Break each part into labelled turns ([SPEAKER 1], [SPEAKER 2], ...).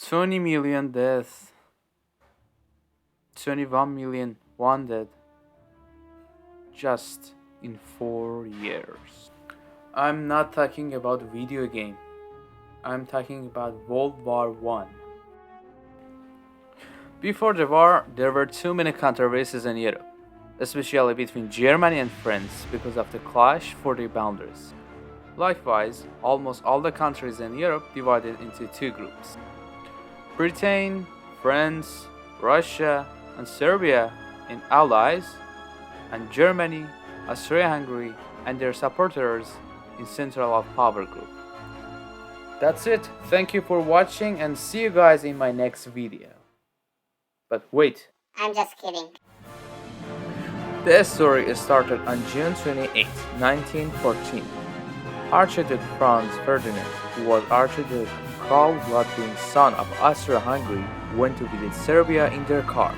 [SPEAKER 1] 20 million deaths, 21 million wounded just in 4 years. I'm not talking about video game. I'm talking about World War I. Before the war, there were too many controversies in Europe, especially between Germany and France because of the clash for their boundaries. Likewise, almost all the countries in Europe divided into two groups. Britain, France, Russia, and Serbia in allies, and Germany, Austria-Hungary, and their supporters in Central of Power group. That's it. Thank you for watching and see you guys in my next video. But wait.
[SPEAKER 2] I'm just kidding.
[SPEAKER 1] The story started on June 28, 1914. Archduke Franz Ferdinand, who was Archduke Karl Ludwig's son of Austria-Hungary, went to visit Serbia in their car.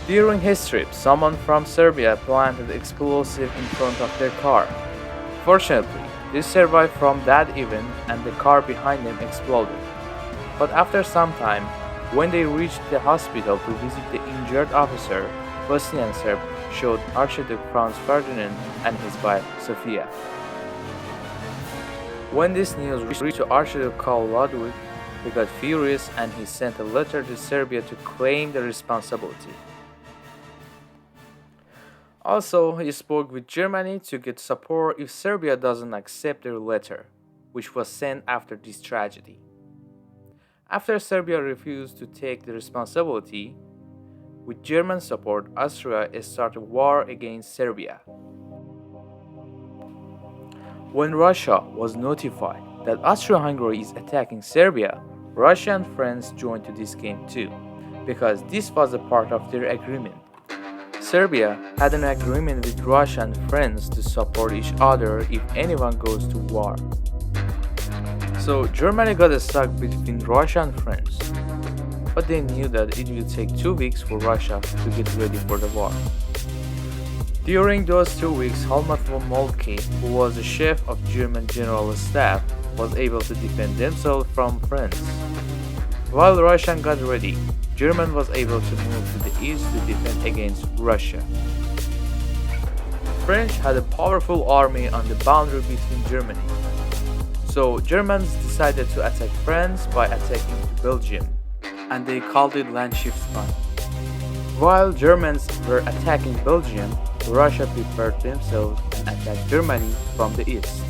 [SPEAKER 1] During his trip, someone from Serbia planted explosive in front of their car. Fortunately, they survived from that event and the car behind them exploded. But after some time, when they reached the hospital to visit the injured officer, Bosnian Serb showed Archduke Franz Ferdinand and his wife Sofia. When this news reached to Archduke Karl Ludwig, he got furious and he sent a letter to Serbia to claim the responsibility. Also, he spoke with Germany to get support if Serbia doesn't accept their letter, which was sent after this tragedy. After Serbia refused to take the responsibility, with German support, Austria started war against Serbia. When Russia was notified that Austria-Hungary is attacking Serbia, Russia and France joined to this game too, because this was a part of their agreement. Serbia had an agreement with Russia and France to support each other if anyone goes to war. So Germany got stuck between Russia and France, but they knew that it would take 2 weeks for Russia to get ready for the war. During those 2 weeks, Helmut von Moltke, who was the chief of German General Staff, was able to defend themselves from France. While Russia got ready, Germany was able to move to the east to defend against Russia. French had a powerful army on the boundary between Germany. So Germans decided to attack France by attacking Belgium, and they called it Landschaftsplan. While Germans were attacking Belgium, Russia prepared themselves and attacked Germany from the east.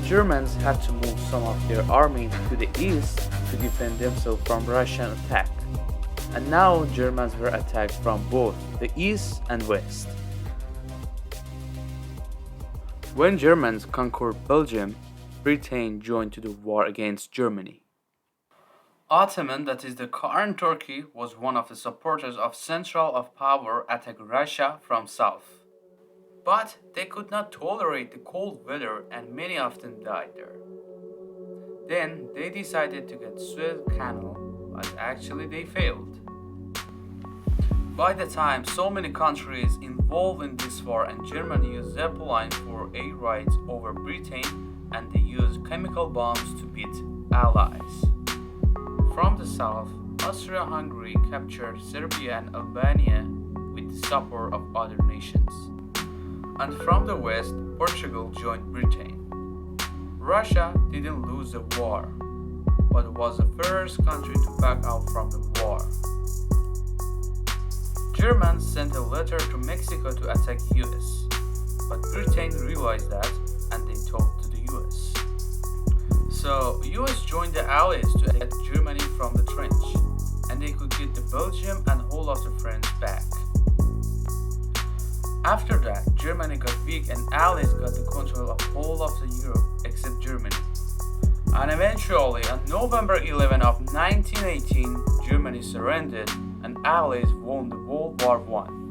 [SPEAKER 1] Germans had to move some of their army to the east to defend themselves from Russian attack, and now Germans were attacked from both the east and west. When Germans conquered Belgium, Britain joined to the war against Germany. Ottoman, that is the current Turkey, was one of the supporters of Central of Power attack Russia from south. But they could not tolerate the cold weather and many of them died there. Then they decided to get Suez Canal, but actually they failed. By the time so many countries involved in this war and Germany used Zeppelin for air raids over Britain and they used chemical bombs to beat allies. From the south, Austria-Hungary captured Serbia and Albania with the support of other nations. And from the west, Portugal joined Britain. Russia didn't lose the war, but was the first country to back out from the war. Germans sent a letter to Mexico to attack US, but Britain realized that and they talked to the US. So US joined the Allies to attack Germany from the trench, and they could get the Belgium and whole of the France back. After that, Germany got weak and Allies got the control of whole of the Europe except Germany. And eventually, on November 11 of 1918, Germany surrendered and Allies won the World War I.